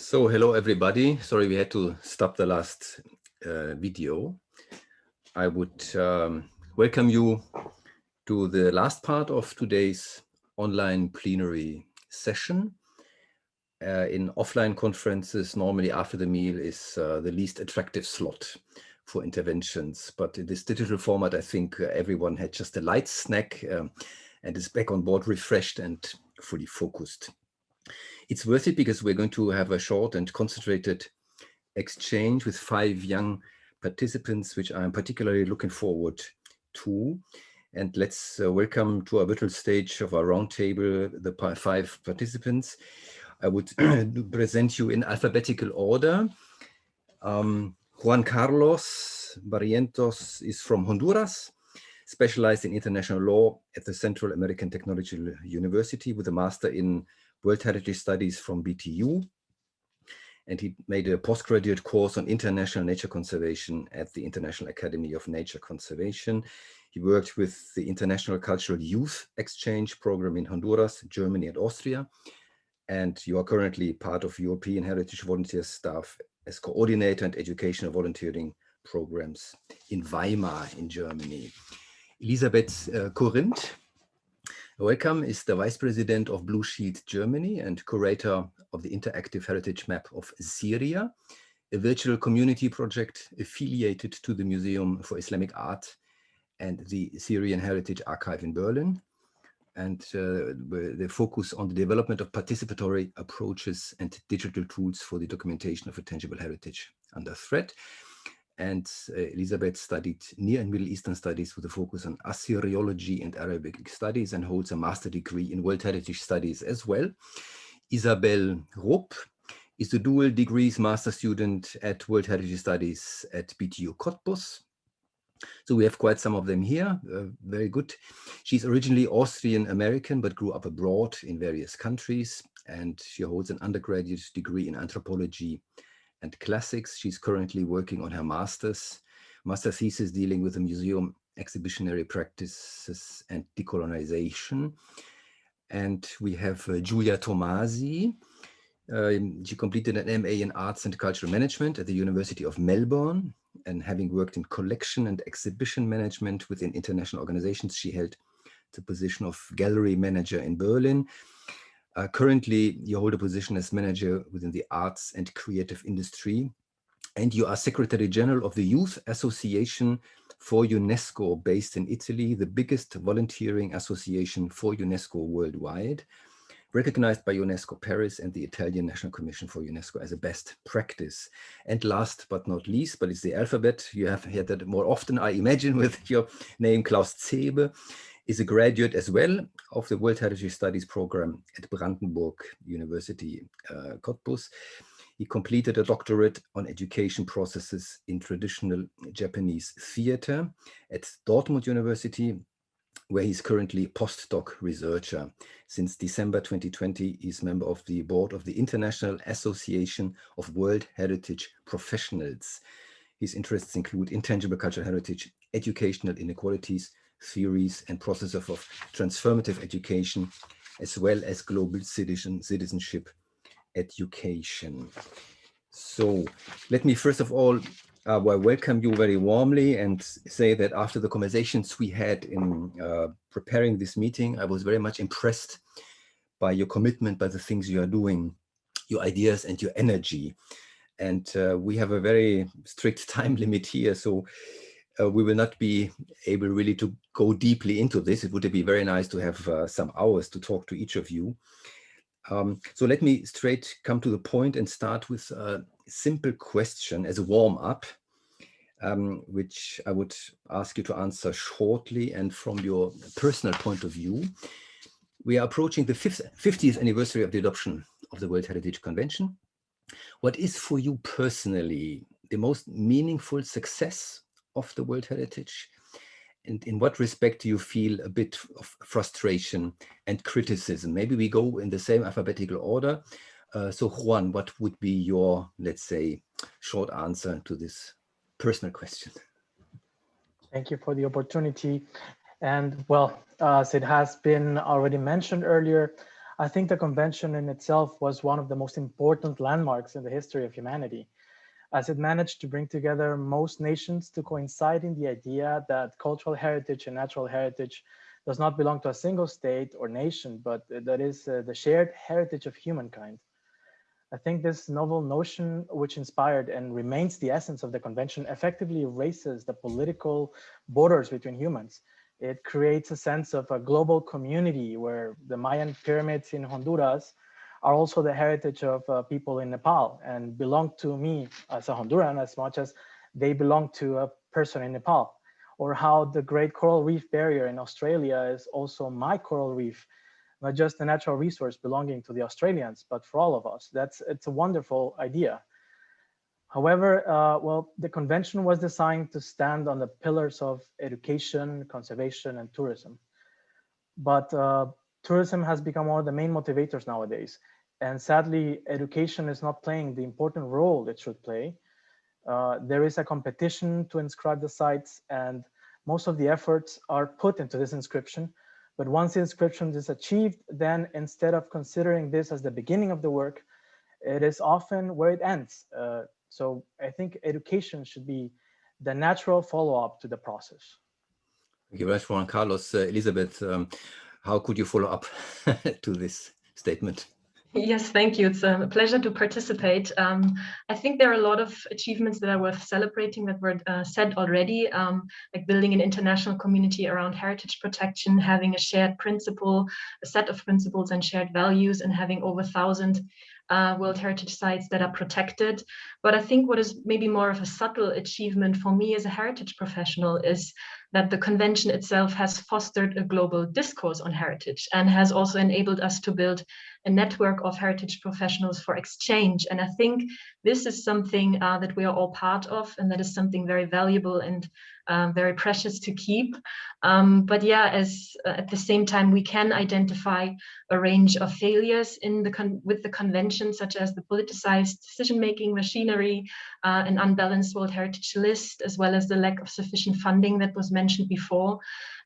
So hello everybody. Sorry we had to stop the last video. I would welcome you to the last part of today's online plenary session. In offline conferences, normally after the meal is the least attractive slot for interventions. But in this digital format, I think everyone had just a light snack and is back on board, refreshed and fully focused. It's worth it because we're going to have a short and concentrated exchange with 5 young participants, which I'm particularly looking forward to. And let's welcome to our virtual stage of our roundtable the 5 participants. I would present you in alphabetical order. Juan Carlos Barrientos is from Honduras, specialized in international law at the Central American Technological University with a master in World Heritage Studies from BTU. And he made a postgraduate course on international nature conservation at the International Academy of Nature Conservation. He worked with the International Cultural Youth Exchange Program in Honduras, Germany, and Austria. And you are currently part of European Heritage Volunteer staff as coordinator and educational volunteering programs in Weimar in Germany. Elisabeth Korinth, welcome, is the Vice President of Blue Shield Germany and curator of the Interactive Heritage Map of Syria, a virtual community project affiliated to the Museum for Islamic Art and the Syrian Heritage Archive in Berlin. And the focus on the development of participatory approaches and digital tools for the documentation of a tangible heritage under threat. And Elisabeth studied Near and Middle Eastern studies with a focus on Assyriology and Arabic studies and holds a master degree in World Heritage Studies as well. Isabelle Rupp is a dual degrees master student at World Heritage Studies at BTU Cottbus. So we have quite some of them here, very good. She's originally Austrian-American, but grew up abroad in various countries, and she holds an undergraduate degree in anthropology and classics. She's currently working on her master thesis dealing with the museum exhibitionary practices and decolonization. And we have Giulia Tomasi. She completed an MA in Arts and Cultural Management at the University of Melbourne, and having worked in collection and exhibition management within international organizations, she held the position of gallery manager in Berlin. Currently, you hold a position as manager within the arts and creative industry, and you are Secretary General of the Youth Association for UNESCO based in Italy, the biggest volunteering association for UNESCO worldwide, recognized by UNESCO Paris and the Italian National Commission for UNESCO as a best practice. And last but not least, but it's the alphabet, you have heard that more often, I imagine, with your name, Klaus Zehbe, is a graduate as well of the World Heritage Studies program at Brandenburg University, Cottbus. He completed a doctorate on education processes in traditional Japanese theater at Dortmund University, where he's currently postdoc researcher. Since December 2020, he's member of the board of the International Association of World Heritage Professionals. His interests include intangible cultural heritage, educational inequalities, theories and processes of transformative education, as well as global citizenship education. So let me first of all welcome you very warmly and say that after the conversations we had in preparing this meeting, I was very much impressed by your commitment, by the things you are doing, your ideas and your energy. And we have a very strict time limit here, so we will not be able really to go deeply into this. It would be very nice to have some hours to talk to each of you. So let me straight come to the point and start with a simple question as a warm-up, which I would ask you to answer shortly and from your personal point of view. We are approaching the 50th anniversary of the adoption of the World Heritage Convention. What is for you personally the most meaningful success of the World Heritage? And in what respect do you feel a bit of frustration and criticism? Maybe we go in the same alphabetical order. So Juan, what would be your, let's say, short answer to this personal question? Thank you for the opportunity. And well, as it has been already mentioned earlier, I think the convention in itself was one of the most important landmarks in the history of humanity, as it managed to bring together most nations to coincide in the idea that cultural heritage and natural heritage does not belong to a single state or nation, but that is the shared heritage of humankind. I think this novel notion, which inspired and remains the essence of the convention, effectively erases the political borders between humans. It creates a sense of a global community where the Mayan pyramids in Honduras are also the heritage of people in Nepal and belong to me as a Honduran as much as they belong to a person in Nepal. Or how the Great Coral Reef Barrier in Australia is also my coral reef, not just a natural resource belonging to the Australians, but for all of us. It's a wonderful idea. However, well, the convention was designed to stand on the pillars of education, conservation, and tourism. But tourism has become one of the main motivators nowadays. And sadly, education is not playing the important role it should play. There is a competition to inscribe the sites, and most of the efforts are put into this inscription. But once the inscription is achieved, then instead of considering this as the beginning of the work, it is often where it ends. So I think education should be the natural follow-up to the process. Thank you very much, Juan. Carlos, Elisabeth, how could you follow up to this statement? Yes, thank you. It's a pleasure to participate. I think there are a lot of achievements that are worth celebrating that were said already, like building an international community around heritage protection, having a shared principle, a set of principles and shared values, and having over 1,000 World Heritage sites that are protected. But I think what is maybe more of a subtle achievement for me as a heritage professional is that the convention itself has fostered a global discourse on heritage and has also enabled us to build a network of heritage professionals for exchange. And I think this is something that we are all part of, and that is something very valuable and very precious to keep. But yeah, as at the same time, we can identify a range of failures in with the convention, such as the politicized decision-making machinery, an unbalanced World Heritage List, as well as the lack of sufficient funding that was mentioned before.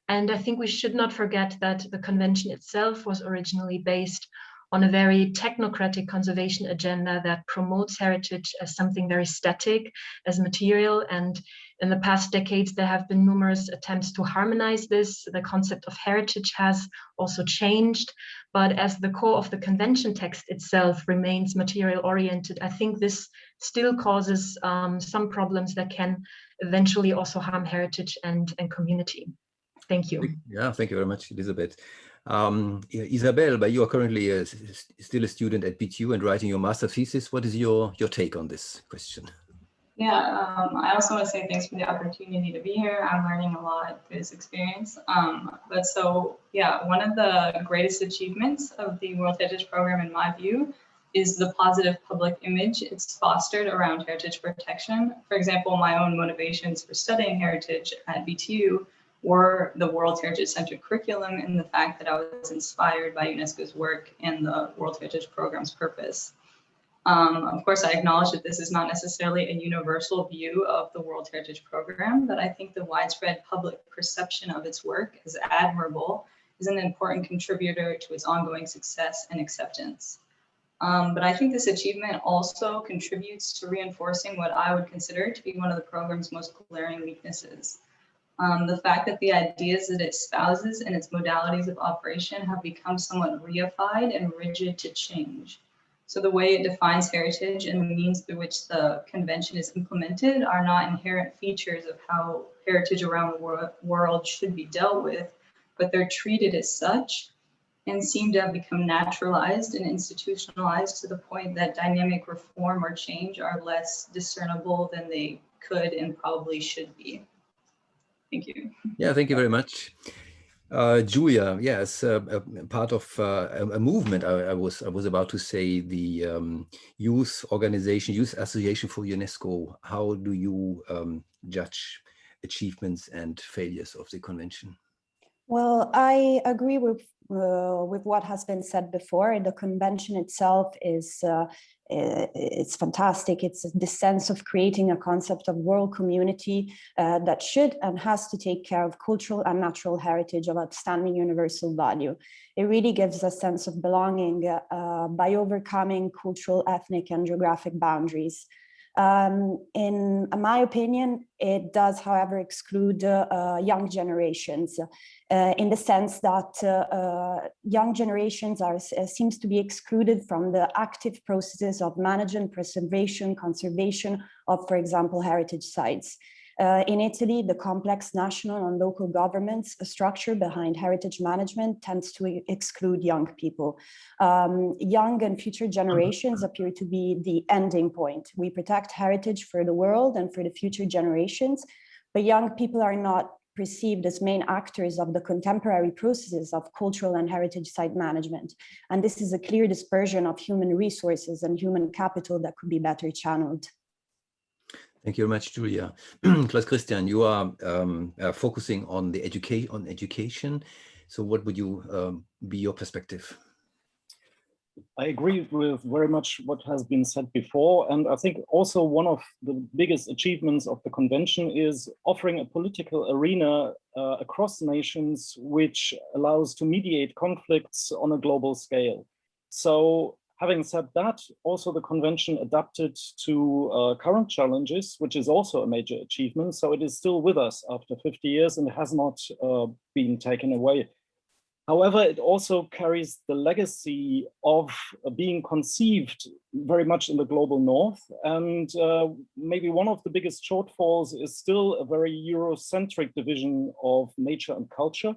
And I think we should not forget that the convention itself was originally based on a very technocratic conservation agenda that promotes heritage as something very static, as material. And in the past decades, there have been numerous attempts to harmonize this. The concept of heritage has also changed. But as the core of the convention text itself remains material oriented, I think this still causes some problems that can eventually also harm heritage and community. Thank you. Yeah, thank you very much, Elisabeth. Isabelle, but you are currently still a student at BTU and writing your master thesis. What is your take on this question? Yeah, I also want to say thanks for the opportunity to be here. I'm learning a lot through this experience. But so, yeah, one of the greatest achievements of the World Heritage Program, in my view, is the positive public image it's fostered around heritage protection. For example, my own motivations for studying heritage at BTU were the World Heritage Center curriculum and the fact that I was inspired by UNESCO's work and the World Heritage Program's purpose. Of course, I acknowledge that this is not necessarily a universal view of the World Heritage Program, but I think the widespread public perception of its work as admirable is an important contributor to its ongoing success and acceptance. But I think this achievement also contributes to reinforcing what I would consider to be one of the program's most glaring weaknesses. The fact that the ideas that it espouses and its modalities of operation have become somewhat reified and rigid to change. So the way it defines heritage and the means through which the convention is implemented are not inherent features of how heritage around the world should be dealt with, but they're treated as such and seem to have become naturalized and institutionalized to the point that dynamic reform or change are less discernible than they could and probably should be. Thank you. Yeah, thank you very much. Giulia, yes, part of a movement, I was about to say, the Youth Association for UNESCO. How do you judge achievements and failures of the convention? Well, I agree with what has been said before. The convention itself is it's fantastic. It's the sense of creating a concept of world community that should and has to take care of cultural and natural heritage of outstanding universal value. It really gives a sense of belonging by overcoming cultural, ethnic, and geographic boundaries. In my opinion, it does, however, exclude young generations in the sense that young generations seems to be excluded from the active processes of management, preservation, conservation of, for example, heritage sites. In Italy, the complex national and local governments structure behind heritage management tends to exclude young people. Young and future generations appear to be the ending point. We protect heritage for the world and for the future generations, but young people are not perceived as main actors of the contemporary processes of cultural and heritage site management. And this is a clear dispersion of human resources and human capital that could be better channeled. Thank you very much, Giulia. Klaus Christian, you are focusing on the education. So what would you be your perspective? I agree with very much what has been said before. And I think also one of the biggest achievements of the convention is offering a political arena across nations, which allows to mediate conflicts on a global scale. So having said that, also the convention adapted to current challenges, which is also a major achievement. So it is still with us after 50 years and has not been taken away. However, it also carries the legacy of being conceived very much in the global north. And maybe one of the biggest shortfalls is still a very Eurocentric division of nature and culture,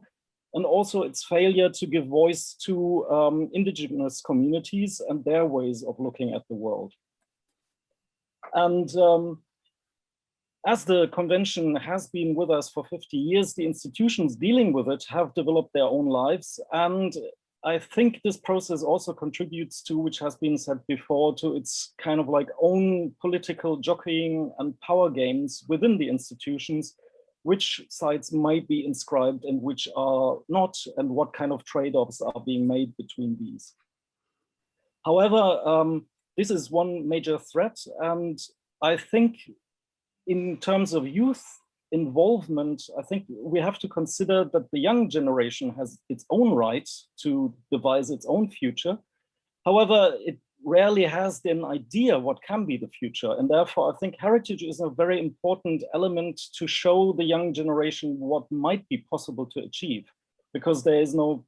and also its failure to give voice to indigenous communities and their ways of looking at the world. And as the convention has been with us for 50 years, the institutions dealing with it have developed their own lives. And I think this process also contributes to, which has been said before, to its kind of like own political jockeying and power games within the institutions, which sites might be inscribed and which are not, and what kind of trade-offs are being made between these. However, this is one major threat. And I think in terms of youth involvement, I think we have to consider that the young generation has its own right to devise its own future. However, it rarely has an idea what can be the future. And therefore, I think heritage is a very important element to show the young generation what might be possible to achieve, because there is no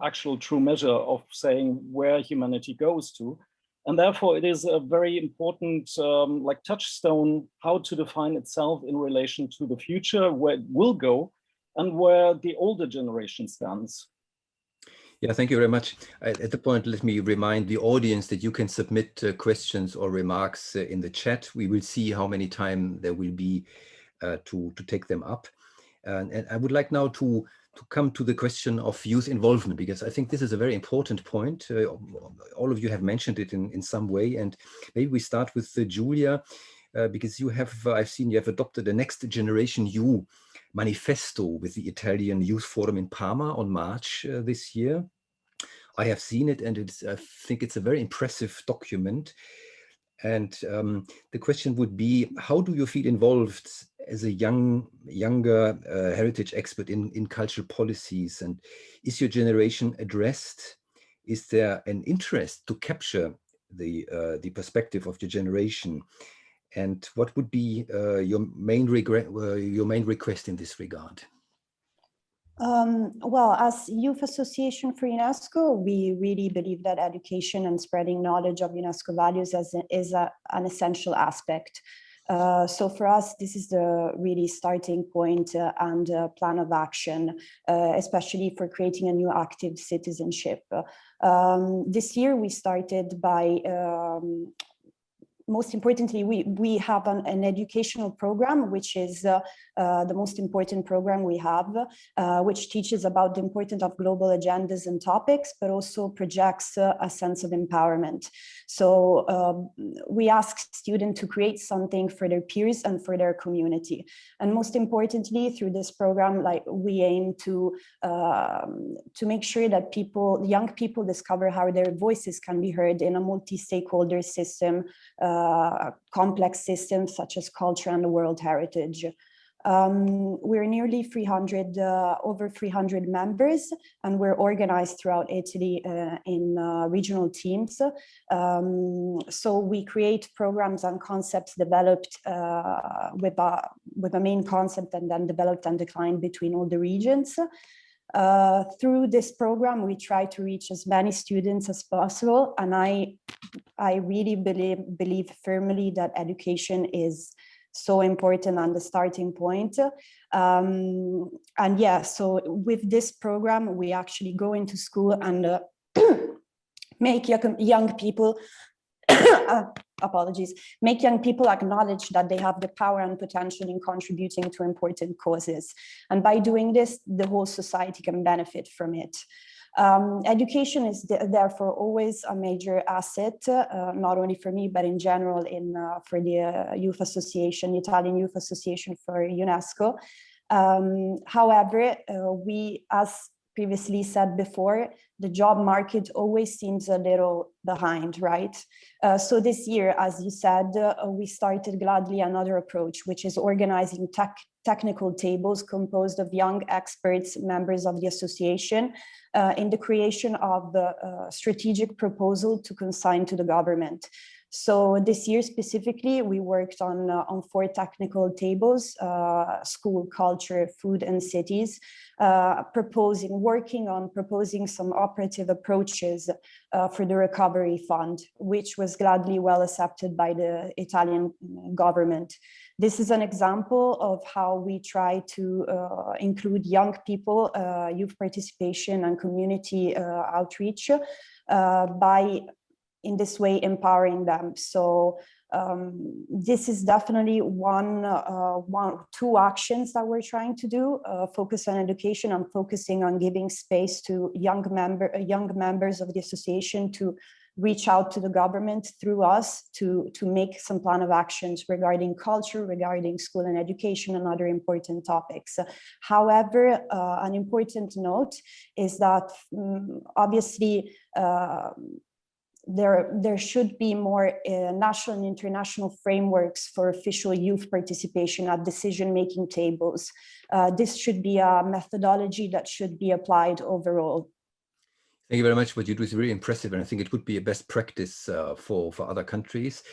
actual true measure of saying where humanity goes to. And therefore, it is a very important like touchstone how to define itself in relation to the future, where it will go, and where the older generation stands. Yeah, thank you very much. At the point, let me remind the audience that you can submit questions or remarks in the chat. We will see how many time there will be to take them up. And I would like now to come to the question of youth involvement, because I think this is a very important point. All of you have mentioned it in some way, and maybe we start with Giulia, because you have, I've seen you have adopted the Next Generation You manifesto with the Italian Youth Forum in Parma on March this year. I have seen it, and I think it's a very impressive document. And the question would be, how do you feel involved as a younger heritage expert in cultural policies? And is your generation addressed? Is there an interest to capture the perspective of your generation? And what would be your main request in this regard? Well, as Youth Association for UNESCO, we really believe that education and spreading knowledge of UNESCO values is an essential aspect. So for us, this is the really starting point and plan of action, especially for creating a new active citizenship. This year, we started by most importantly, we have an educational program, which is the most important program we have, which teaches about the importance of global agendas and topics, but also projects a sense of empowerment. So we ask students to create something for their peers and for their community. And most importantly, through this program, like, we aim to make sure that young people discover how their voices can be heard in a multi-stakeholder system, complex systems such as culture and the world heritage. We're nearly 300, over 300 members, and we're organized throughout Italy in regional teams. So we create programs and concepts developed with a main concept, and then developed and declined between all the regions. Through this program, we try to reach as many students as possible, and I really believe firmly that education is so important and the starting point. And yeah, so with this program, we actually go into school and make young people make young people acknowledge that they have the power and potential in contributing to important causes. And by doing this, the whole society can benefit from it. Education is therefore always a major asset, not only for me, but in general for the Youth Association, the Italian Youth Association for UNESCO. However, we, as previously said before, the job market always seems a little behind, right? So this year, as you said, we started gladly another approach, which is organizing technical tables composed of young experts, members of the association, in the creation of the strategic proposal to consign to the government. So this year specifically, we worked on 4 technical tables: school, culture, food, and cities, working on proposing some operative approaches for the recovery fund, which was gladly well accepted by the Italian government. This is an example of how we try to include young people, youth participation and community outreach by, in this way, empowering them. So this is definitely two actions that we're trying to do: focus on education and focusing on giving space to young members of the association to reach out to the government through us to make some plan of actions regarding culture, regarding school and education, and other important topics. However, an important note is that obviously there should be more national and international frameworks for official youth participation at decision-making tables. This should be a methodology that should be applied overall. Thank you very much. What you do is very impressive, and I think it would be a best practice for other countries.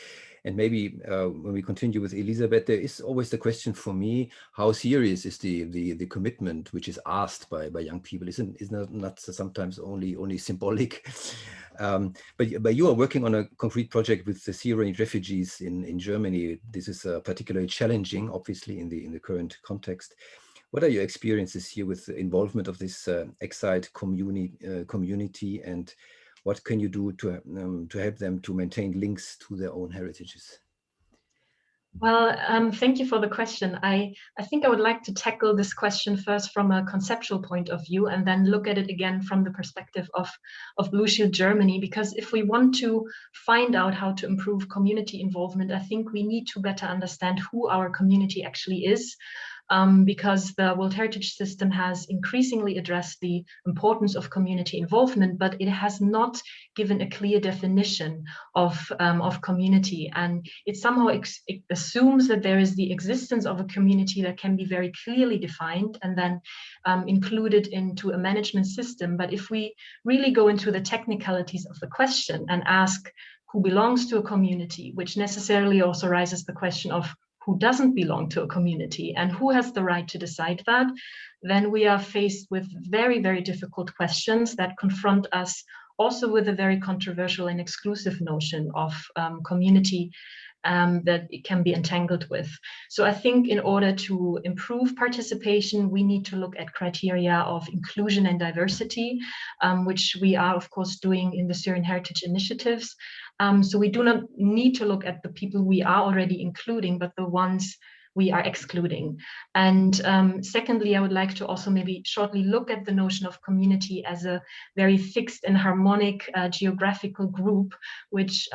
And maybe when we continue with Elisabeth, there is always the question for me: how serious is the commitment which is asked by young people? Isn't not sometimes only symbolic? But you are working on a concrete project with the Syrian refugees in Germany. This is particularly challenging, obviously, in the current context. What are your experiences here with the involvement of this exiled community, and what can you do to help them to maintain links to their own heritages? Well, thank you for the question. I think I would like to tackle this question first from a conceptual point of view, and then look at it again from the perspective of Blue Shield Germany, because if we want to find out how to improve community involvement, I think we need to better understand who our community actually is. Because the World Heritage System has increasingly addressed the importance of community involvement, but it has not given a clear definition of community. And it somehow it assumes that there is the existence of a community that can be very clearly defined and then included into a management system. But if we really go into the technicalities of the question and ask who belongs to a community, which necessarily also raises the question of who doesn't belong to a community and who has the right to decide that, then we are faced with very, very difficult questions that confront us also with a very controversial and exclusive notion of community that it can be entangled with. So I think in order to improve participation, we need to look at criteria of inclusion and diversity, which we are of course doing in the Syrian Heritage Initiatives. So we do not need to look at the people we are already including, but the ones we are excluding. And secondly, I would like to also maybe shortly look at the notion of community as a very fixed and harmonic geographical group, which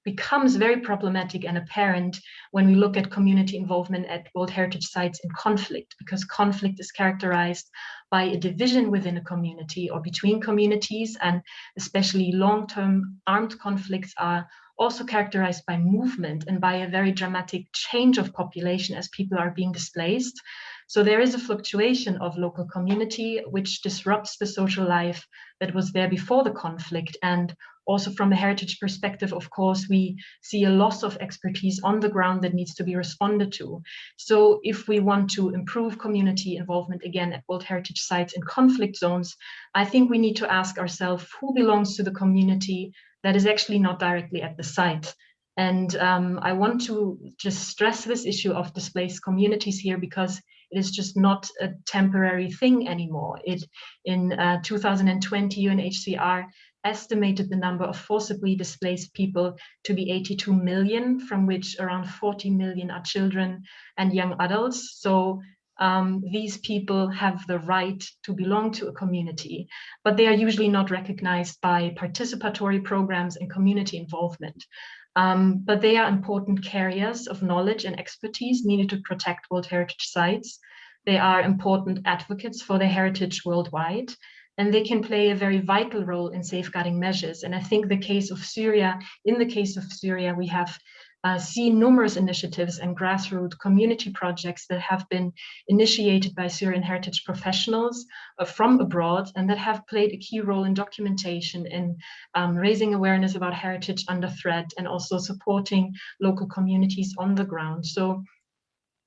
becomes very problematic and apparent when we look at community involvement at World Heritage Sites in conflict, because conflict is characterized by a division within a community or between communities, and especially long-term armed conflicts are also characterized by movement and by a very dramatic change of population as people are being displaced. So there is a fluctuation of local community which disrupts the social life that was there before the conflict. And also from a heritage perspective, of course, we see a loss of expertise on the ground that needs to be responded to. So if we want to improve community involvement again at World Heritage Sites in conflict zones, I think we need to ask ourselves who belongs to the community that is actually not directly at the site. And I want to just stress this issue of displaced communities here, because it is just not a temporary thing anymore. In 2020, UNHCR estimated the number of forcibly displaced people to be 82 million, from which around 40 million are children and young adults. So these people have the right to belong to a community, but they are usually not recognized by participatory programs and community involvement. But they are important carriers of knowledge and expertise needed to protect World Heritage Sites. They are important advocates for their heritage worldwide, and they can play a very vital role in safeguarding measures. And I think in the case of Syria, we have seen numerous initiatives and grassroots community projects that have been initiated by Syrian heritage professionals from abroad, and that have played a key role in documentation, in raising awareness about heritage under threat, and also supporting local communities on the ground. So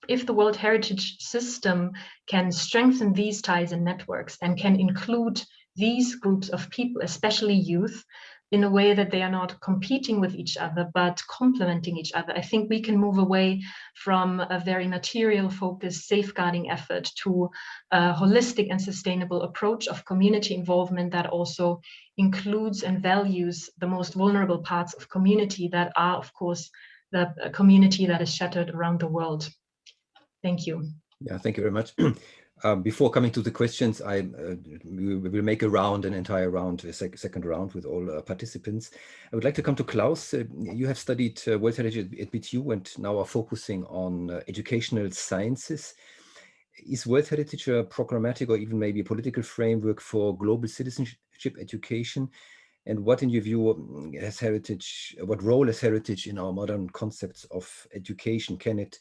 if the World Heritage System can strengthen these ties and networks and can include these groups of people, especially youth, in a way that they are not competing with each other, but complementing each other, I think we can move away from a very material-focused safeguarding effort to a holistic and sustainable approach of community involvement that also includes and values the most vulnerable parts of community that are, of course, the community that is shattered around the world. Thank you. Yeah, thank you very much. Before coming to the questions, we will make an entire round, a second round with all participants. I would like to come to Klaus. You have studied World Heritage at BTU and now are focusing on educational sciences. Is World Heritage a programmatic or even maybe a political framework for global citizenship education? And what, in your view, has heritage? What role has heritage in our modern concepts of education? Can it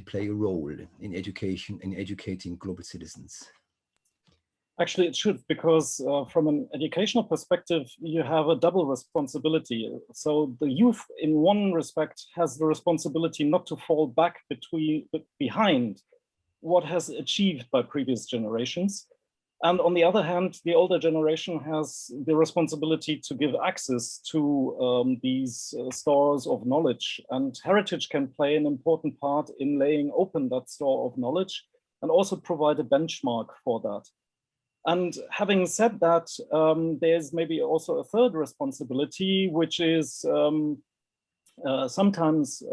play a role in education, in educating global citizens? Actually, it should, because from an educational perspective, you have a double responsibility. So the youth, in one respect, has the responsibility not to fall back behind what has achieved by previous generations. And on the other hand, the older generation has the responsibility to give access to these stores of knowledge. And heritage can play an important part in laying open that store of knowledge and also provide a benchmark for that. And having said that, there's maybe also a third responsibility, which is sometimes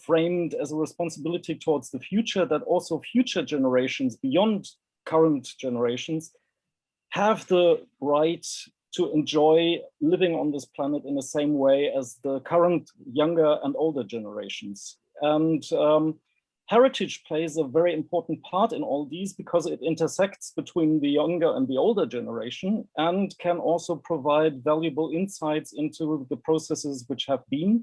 framed as a responsibility towards the future, that also future generations beyond current generations have the right to enjoy living on this planet in the same way as the current younger and older generations. And heritage plays a very important part in all these, because it intersects between the younger and the older generation and can also provide valuable insights into the processes which have been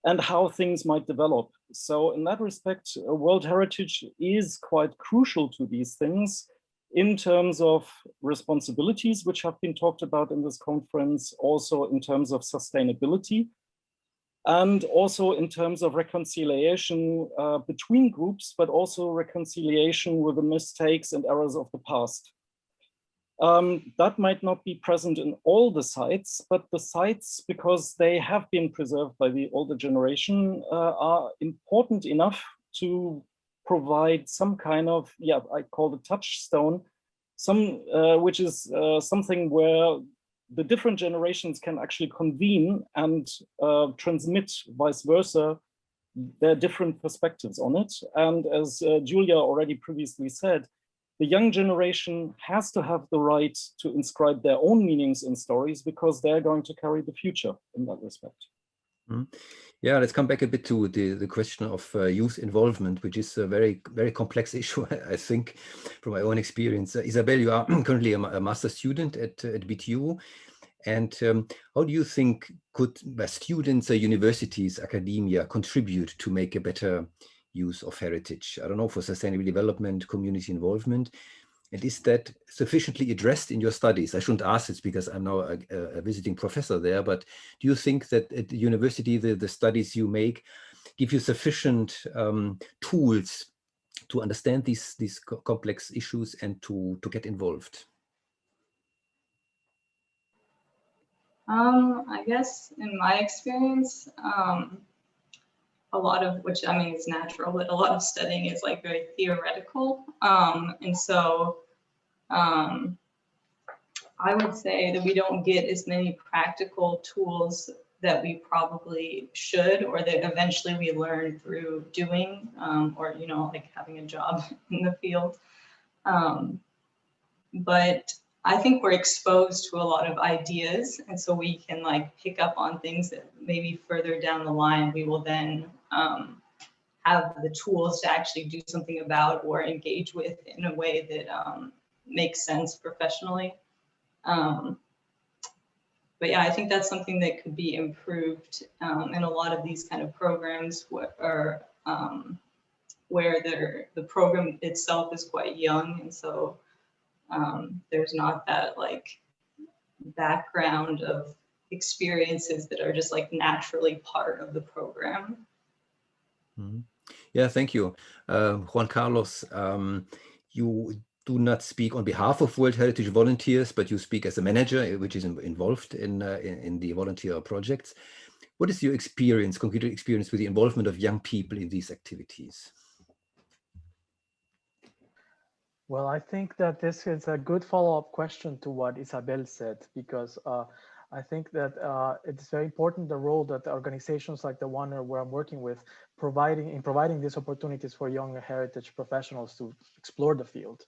and how things might develop. So in that respect, World Heritage is quite crucial to these things in terms of responsibilities, which have been talked about in this conference, also in terms of sustainability, and also in terms of reconciliation between groups, but also reconciliation with the mistakes and errors of the past. That might not be present in all the sites, but the sites, because they have been preserved by the older generation, are important enough to provide some kind of, yeah, I call it touchstone, which is something where the different generations can actually convene and transmit vice versa their different perspectives on it. And as Giulia already previously said, the young generation has to have the right to inscribe their own meanings in stories because they're going to carry the future in that respect. Mm-hmm. Yeah, let's come back a bit to the question of youth involvement, which is a very, very complex issue, I think, from my own experience. Isabelle, you are currently a master's student at BTU. And how do you think could students, universities, academia contribute to make a better use of heritage? I don't know, for sustainable development, community involvement. And is that sufficiently addressed in your studies? I shouldn't ask this because I'm now a visiting professor there, but do you think that at the university, the studies you make give you sufficient tools to understand these complex issues and to get involved? I guess in my experience, a lot of which, I mean, it's natural, but a lot of studying is like very theoretical. And so I would say that we don't get as many practical tools that we probably should, or that eventually we learn through doing, or, you know, like having a job in the field. But I think we're exposed to a lot of ideas, and so we can like pick up on things that maybe further down the line we will then have the tools to actually do something about or engage with in a way that makes sense professionally. But yeah, I think that's something that could be improved in a lot of these kind of programs where the program itself is quite young, and so there's not that like background of experiences that are just like naturally part of the program. Mm-hmm. Yeah, thank you. Juan Carlos, you do not speak on behalf of World Heritage Volunteers, but you speak as a manager, which is involved in the volunteer projects. What is your experience, concrete experience with the involvement of young people in these activities? Well, I think that this is a good follow-up question to what Isabelle said, because I think that it's very important the role that organizations like the one where I'm working with providing these opportunities for young heritage professionals to explore the field.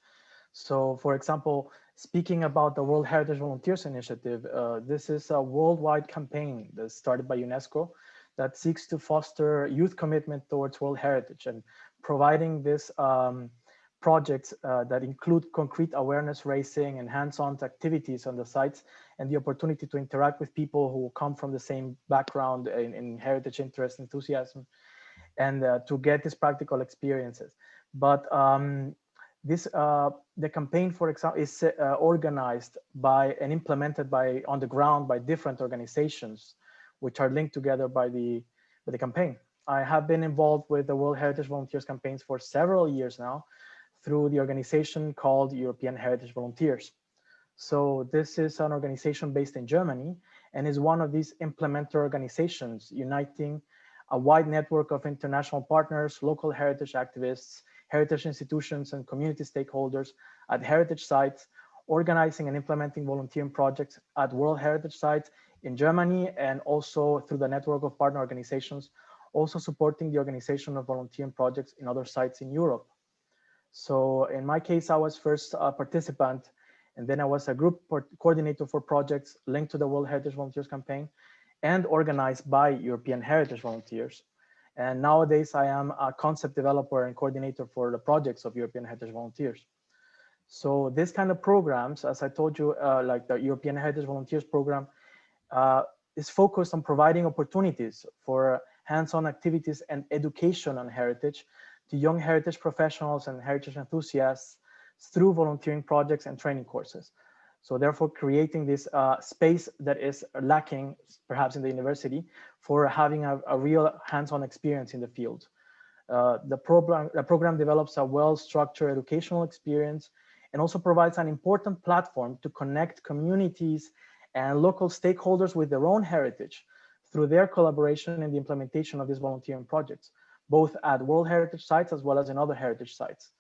So, for example, speaking about the World Heritage Volunteers Initiative, this is a worldwide campaign that's started by UNESCO that seeks to foster youth commitment towards World Heritage and providing this projects that include concrete awareness raising and hands-on activities on the sites and the opportunity to interact with people who come from the same background in heritage interest, enthusiasm, and to get these practical experiences. But the campaign, for example, is organized by and implemented by on the ground by different organizations, which are linked together by the campaign. I have been involved with the World Heritage Volunteers campaigns for several years now, through the organization called European Heritage Volunteers. So this is an organization based in Germany and is one of these implementer organizations uniting a wide network of international partners, local heritage activists, heritage institutions, and community stakeholders at heritage sites, organizing and implementing volunteering projects at World Heritage sites in Germany, and also through the network of partner organizations, also supporting the organization of volunteering projects in other sites in Europe. So in my case, I was first a participant, and then I was a group coordinator for projects linked to the World Heritage Volunteers campaign and organized by European Heritage Volunteers. And nowadays I am a concept developer and coordinator for the projects of European Heritage Volunteers. So this kind of programs, as I told you, like the European Heritage Volunteers program, is focused on providing opportunities for hands-on activities and education on heritage to young heritage professionals and heritage enthusiasts through volunteering projects and training courses. So therefore creating this space that is lacking perhaps in the university for having a real hands-on experience in the field. The program develops a well-structured educational experience and also provides an important platform to connect communities and local stakeholders with their own heritage through their collaboration in the implementation of these volunteering projects, both at World Heritage sites as well as in other heritage sites.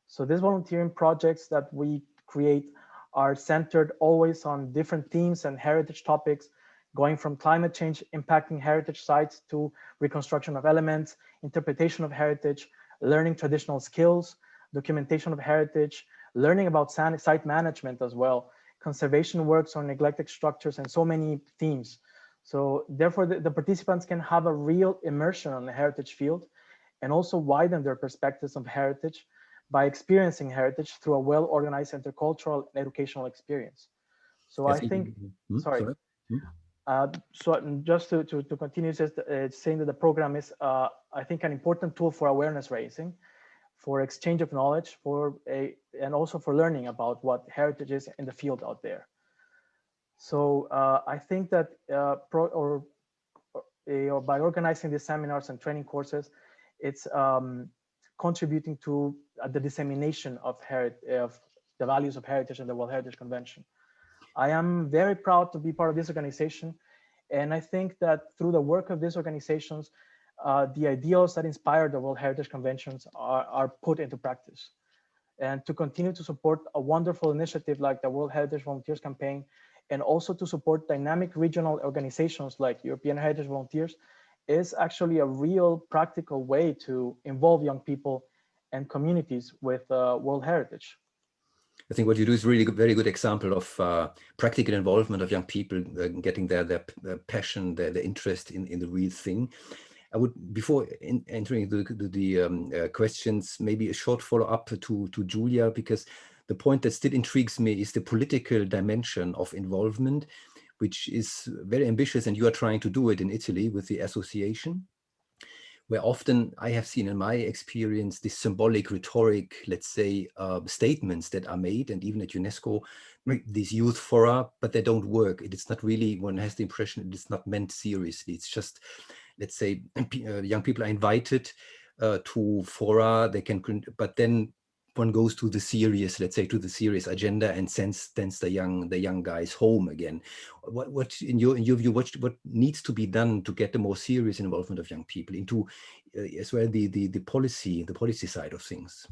So these volunteering projects that we create are centered always on different themes and heritage topics, going from climate change impacting heritage sites to reconstruction of elements, interpretation of heritage, learning traditional skills, documentation of heritage, learning about site management as well, conservation works on neglected structures, and so many themes. So therefore, the participants can have a real immersion on the heritage field and also widen their perspectives of heritage by experiencing heritage through a well-organized intercultural and educational experience. So I think, sorry. So just to continue, saying that the program is, I think, an important tool for awareness raising, for exchange of knowledge, and also for learning about what heritage is in the field out there. So I think that by organizing these seminars and training courses, it's contributing to the dissemination of the values of heritage and the World Heritage Convention. I am very proud to be part of this organization, and I think that through the work of these organizations, the ideals that inspire the World Heritage Conventions are put into practice. And to continue to support a wonderful initiative like the World Heritage Volunteers Campaign, and also to support dynamic regional organizations like European Heritage Volunteers, is actually a real practical way to involve young people and communities with World Heritage. I think what you do is really very good example of practical involvement of young people, getting their passion, their interest in the real thing. I would, before entering the questions, maybe a short follow-up to Giulia, because the point that still intrigues me is the political dimension of involvement, which is very ambitious, and you are trying to do it in Italy with the association, where often I have seen in my experience this symbolic rhetoric, let's say, statements that are made, and even at UNESCO, these youth fora, but they don't work. It is not really, one has the impression it is not meant seriously. It's just, let's say, young people are invited to fora, they can, but then one goes to the serious, let's say, to the serious agenda, and sends the young guys home again. What in your view, what needs to be done to get the more serious involvement of young people into as well the policy side of things?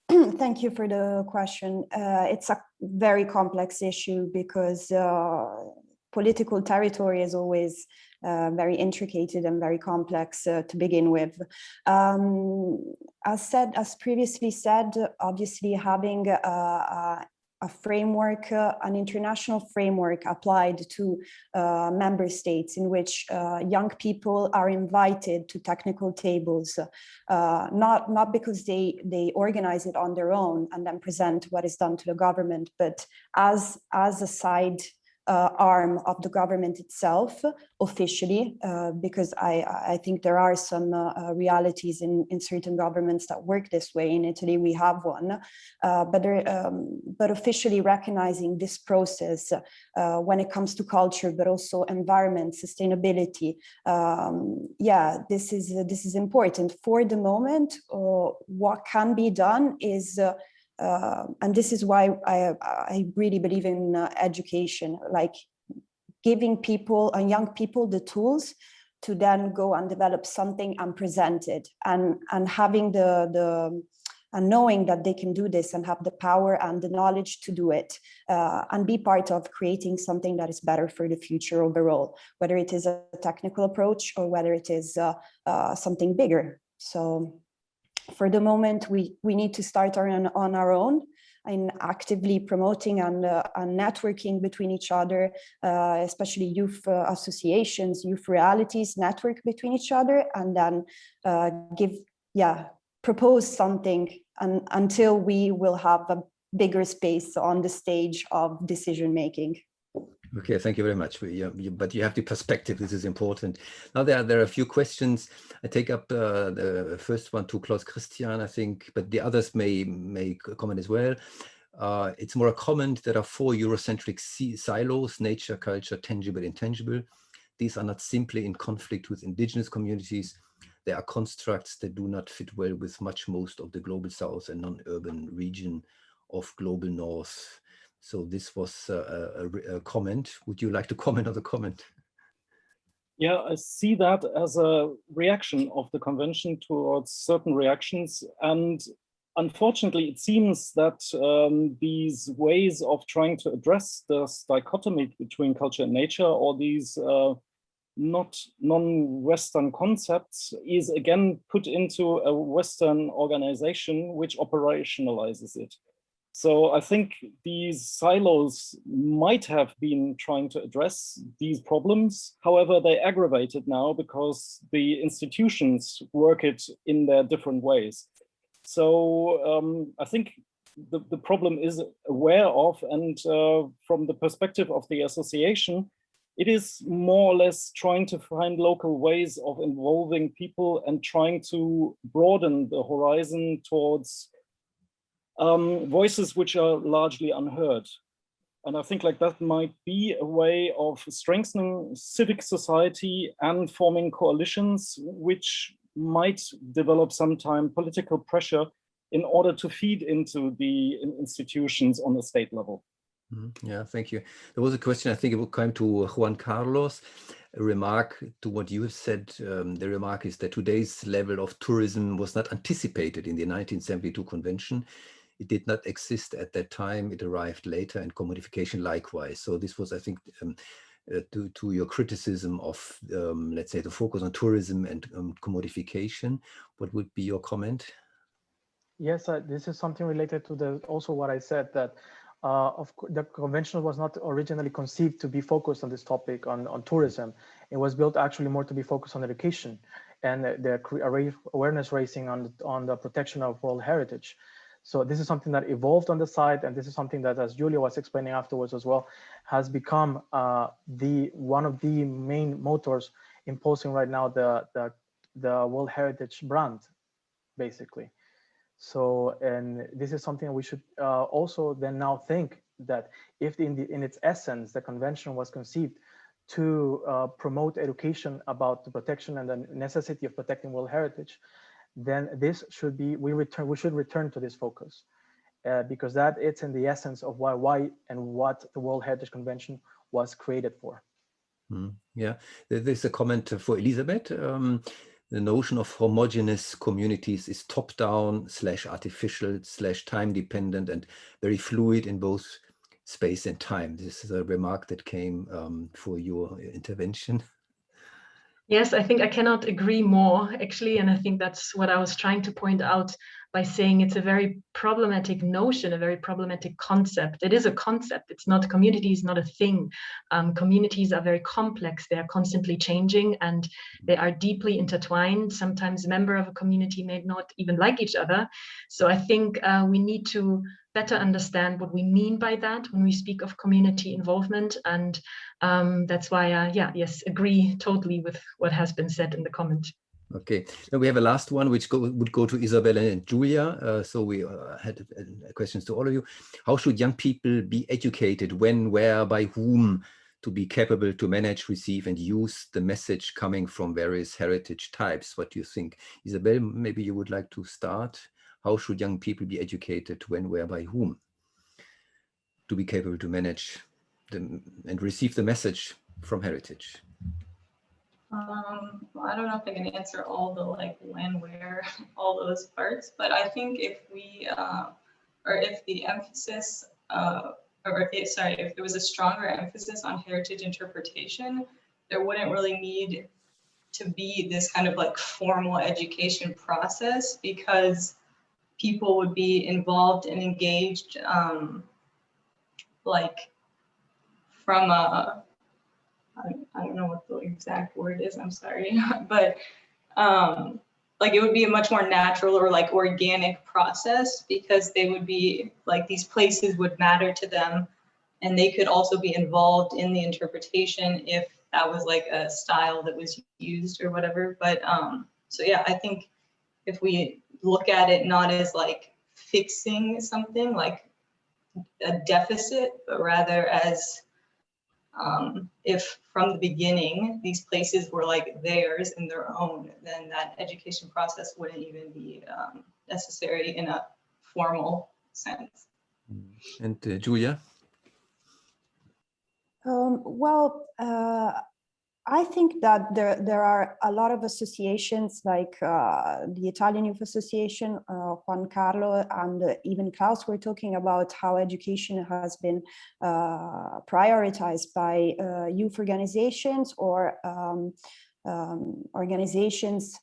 Thank you for the question. It's a very complex issue because political territory is always very intricate and very complex to begin with. As previously said, obviously having a framework, an international framework applied to member states in which young people are invited to technical tables, not because they organize it on their own and then present what is done to the government, but as a side arm of the government itself, officially, because I think there are some realities in certain governments that work this way. In Italy, we have one, but officially recognizing this process when it comes to culture, but also environment, sustainability. Yeah, this is important. For the moment, what can be done is and this is why I really believe in education, like giving people and young people the tools to then go and develop something and present it, and having and knowing that they can do this and have the power and the knowledge to do it, and be part of creating something that is better for the future overall, whether it is a technical approach or whether it is something bigger. So for the moment, we need to start on our own in actively promoting and networking between each other, especially youth associations, youth realities, network between each other, and then propose something until we will have a bigger space on the stage of decision making. Okay, thank you very much. But you have the perspective. This is important. Now there are a few questions. I take up the first one to Klaus Christian, I think, but the others may comment as well. It's more a comment. There are 4 Eurocentric silos: nature, culture, tangible, intangible. These are not simply in conflict with indigenous communities, there are constructs that do not fit well with most of the global south and non-urban region of global north. So this was a comment. Would you like to comment on the comment? Yeah, I see that as a reaction of the convention towards certain reactions. And unfortunately, it seems that these ways of trying to address this dichotomy between culture and nature, or these non-Western concepts, is again put into a Western organization which operationalizes it. So I think these silos might have been trying to address these problems. However, they aggravate it now because the institutions work it in their different ways. So I think the problem is aware of, and from the perspective of the association, it is more or less trying to find local ways of involving people and trying to broaden the horizon towards voices which are largely unheard. And I think like that might be a way of strengthening civic society and forming coalitions which might develop sometime political pressure in order to feed into the institutions on the state level. Yeah, thank you. There was a question, I think it will come to Juan Carlos, a remark to what you have said. The remark is that today's level of tourism was not anticipated in the 1972 convention. It did not exist at that time. It arrived later, and commodification likewise. So this was, I think, to your criticism of, let's say, the focus on tourism and commodification. What would be your comment? Yes, this is something related to also what I said, that the convention was not originally conceived to be focused on this topic on tourism. It was built actually more to be focused on education and the awareness raising on the protection of world heritage. So this is something that evolved on the side, and this is something that, as Giulia was explaining afterwards as well, has become one of the main motors impulsing right now the World Heritage brand, basically. So, and this is something we should also then now think that if in its essence the convention was conceived to promote education about the protection and the necessity of protecting world heritage, then this should be, we should return to this focus because that it's in the essence of why and what the World Heritage Convention was created for. Yeah, there's a comment for Elisabeth. The notion of homogeneous communities is top-down / artificial / time-dependent and very fluid in both space and time. This is a remark that came for your intervention. Yes, I think I cannot agree more, actually. And I think that's what I was trying to point out by saying it's a very problematic notion, a very problematic concept. It is a concept. It's not, community is not a thing. Communities are very complex. They are constantly changing and they are deeply intertwined. Sometimes a member of a community may not even like each other. So I think we need to better understand what we mean by that when we speak of community involvement. And that's why, yes, agree totally with what has been said in the comment. Okay, then we have a last one, which would go to Isabelle and Giulia. So we had questions to all of you. How should young people be educated, when, where, by whom, to be capable to manage, receive, and use the message coming from various heritage types? What do you think? Isabelle, maybe you would like to start. How should young people be educated, when, where, by whom, to be capable to manage and receive the message from heritage? Well, I don't know if I can answer all the when, where, all those parts, but I think if we, or if the emphasis, if there was a stronger emphasis on heritage interpretation, there wouldn't really need to be this kind of formal education process, because people would be involved and engaged, from a, I don't know what the exact word is, I'm sorry, but it would be a much more natural or organic process, because they would be these places would matter to them, and they could also be involved in the interpretation if that was a style that was used or whatever. But so yeah, I think if we look at it not as fixing something, a deficit, but rather as If from the beginning these places were like theirs and their own, then that education process wouldn't even be necessary in a formal sense. And Giulia? I think that there are a lot of associations like the Italian Youth Association, Juan Carlo, and even Klaus were talking about how education has been prioritized by youth organizations or organizations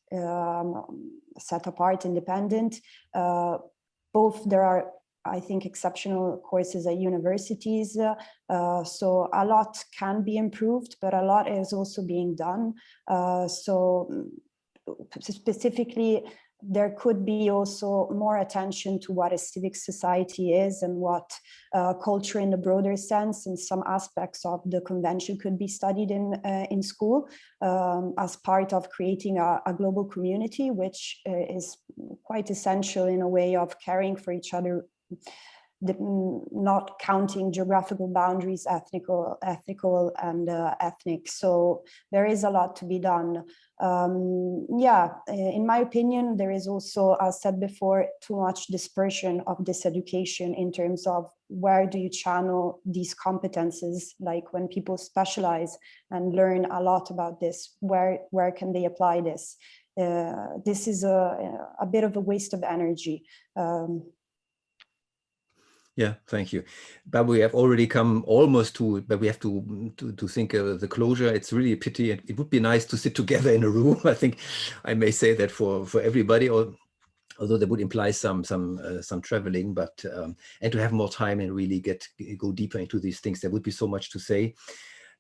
set apart, independent. Both there are, I think, exceptional courses at universities. So a lot can be improved, but a lot is also being done. So specifically, there could be also more attention to what a civic society is and what culture in the broader sense, and some aspects of the convention could be studied in school as part of creating a global community, which is quite essential in a way of caring for each other, not counting geographical boundaries, ethical and ethnic. So there is a lot to be done. In my opinion, there is also, as said before, too much dispersion of this education in terms of where do you channel these competences, like when people specialize and learn a lot about this, where can they apply this? This is a bit of a waste of energy. Yeah, thank you. But we have already come almost to, but we have to think of the closure. It's really a pity. It would be nice to sit together in a room. I think I may say that for everybody, although that would imply some traveling, but and to have more time and really go deeper into these things. There would be so much to say.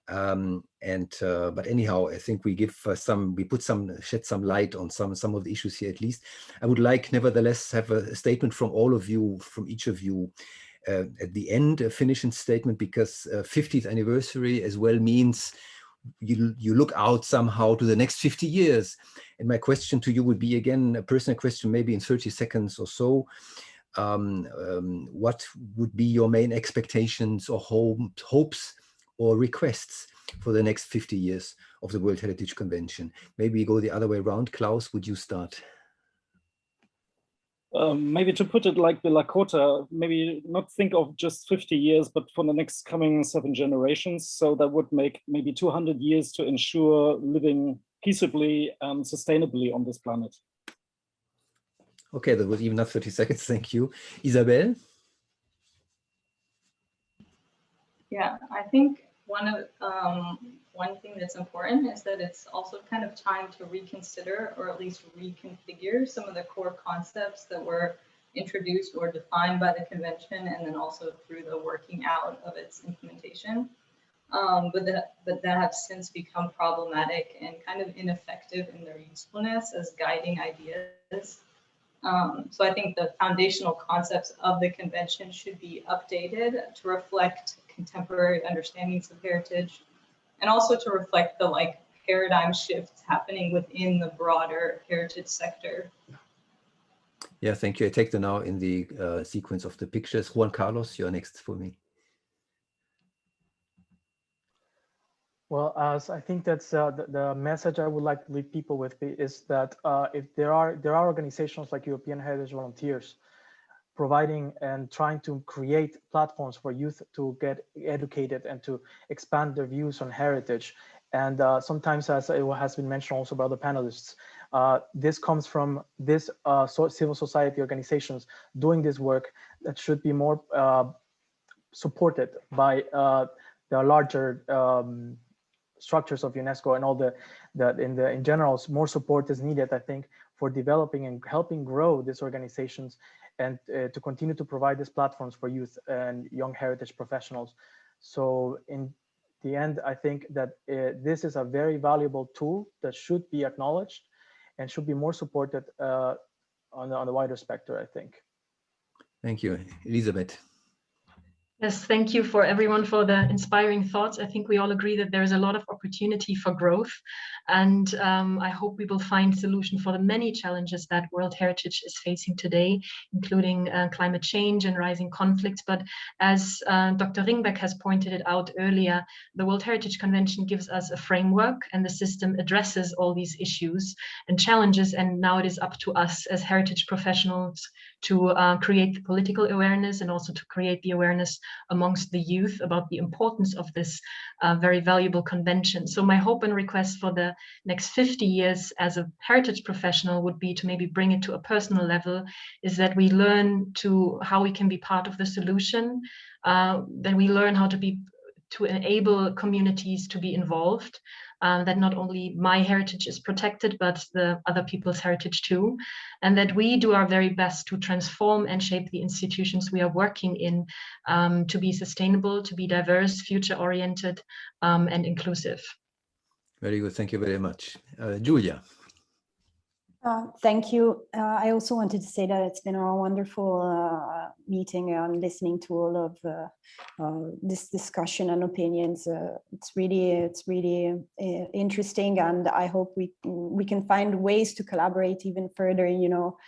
But anyhow, I think we shed some light on some of the issues here at least. I would like, nevertheless, have a statement from all of you, from each of you, at the end, a finishing statement, because 50th anniversary as well means you look out somehow to the next 50 years. And my question to you would be, again, a personal question, maybe in 30 seconds or so. What would be your main expectations or hopes or requests for the next 50 years of the World Heritage Convention? Maybe go the other way around. Klaus, would you start? Maybe to put it like the Lakota, maybe not think of just 50 years, but for the next coming 7 generations. So that would make maybe 200 years to ensure living peaceably and sustainably on this planet. Okay, that was even not 30 seconds. Thank you. Isabelle? Yeah, I think one thing that's important is that it's also kind of time to reconsider, or at least reconfigure, some of the core concepts that were introduced or defined by the convention, and then also through the working out of its implementation. But that have since become problematic and kind of ineffective in their usefulness as guiding ideas. So I think the foundational concepts of the convention should be updated to reflect contemporary understandings of heritage, and also to reflect the paradigm shifts happening within the broader heritage sector. Yeah, thank you. I take them now in the sequence of the pictures. Juan Carlos, you're next for me. Well, I think that's the message I would like to leave people with is that if there are organizations like European Heritage Volunteers providing and trying to create platforms for youth to get educated and to expand their views on heritage. And sometimes, as it has been mentioned also by other panelists, this comes from this civil society organizations doing this work that should be more supported by the larger structures of UNESCO and all in general. More support is needed, I think, for developing and helping grow these organizations, and to continue to provide these platforms for youth and young heritage professionals. So in the end, I think that this is a very valuable tool that should be acknowledged and should be more supported on the wider spectrum, I think. Thank you. Elisabeth. Yes, thank you for everyone for the inspiring thoughts. I think we all agree that there is a lot of opportunity for growth, and I hope we will find a solution for the many challenges that World Heritage is facing today, including climate change and rising conflicts. But as Dr. Ringbeck has pointed it out earlier, the World Heritage Convention gives us a framework, and the system addresses all these issues and challenges, and now it is up to us as heritage professionals to create the political awareness and also to create the awareness amongst the youth about the importance of this very valuable convention. So my hope and request for the next 50 years as a heritage professional would be to maybe bring it to a personal level, is that we learn to how we can be part of the solution, that we learn how to enable communities to be involved, that not only my heritage is protected, but the other people's heritage too, and that we do our very best to transform and shape the institutions we are working in to be sustainable, to be diverse, future-oriented, and inclusive. Very good. Thank you very much. Giulia. Thank you. I also wanted to say that it's been a wonderful meeting and listening to all of this discussion and opinions. It's really interesting, and I hope we can find ways to collaborate even further, you know,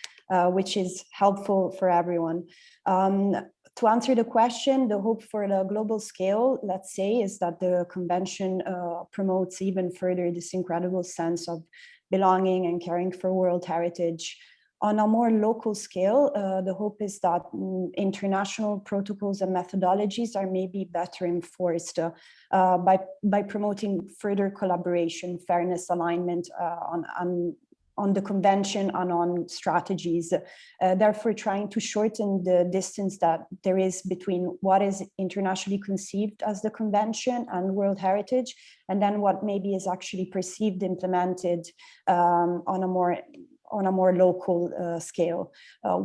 which is helpful for everyone. To answer the question, the hope for the global scale, let's say, is that the convention promotes even further this incredible sense of belonging and caring for world heritage. On a more local scale, the hope is that international protocols and methodologies are maybe better enforced by promoting further collaboration, fairness, alignment on the convention and on strategies, therefore trying to shorten the distance that there is between what is internationally conceived as the convention and world heritage, and then what maybe is actually perceived, implemented on a more local scale,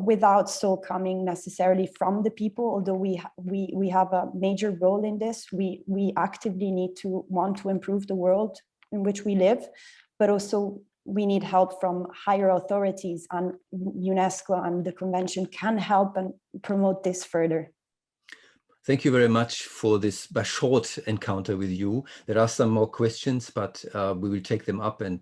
without so coming necessarily from the people. Although we have a major role in this, we actively need to want to improve the world in which we live, but also we need help from higher authorities, and UNESCO and the convention can help and promote this further. Thank you very much for this short encounter with you. There are some more questions, but we will take them up and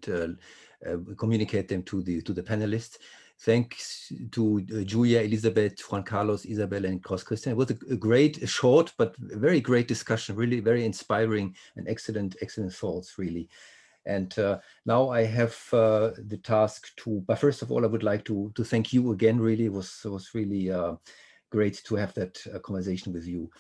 communicate them to the panelists. Thanks to Giulia, Elisabeth, Juan Carlos, Isabelle, and Klaus Christian. It was a great, short, but very great discussion, really very inspiring and excellent thoughts, really. And now I have the task but first of all, I would like to thank you again. Really, it was really great to have that conversation with you.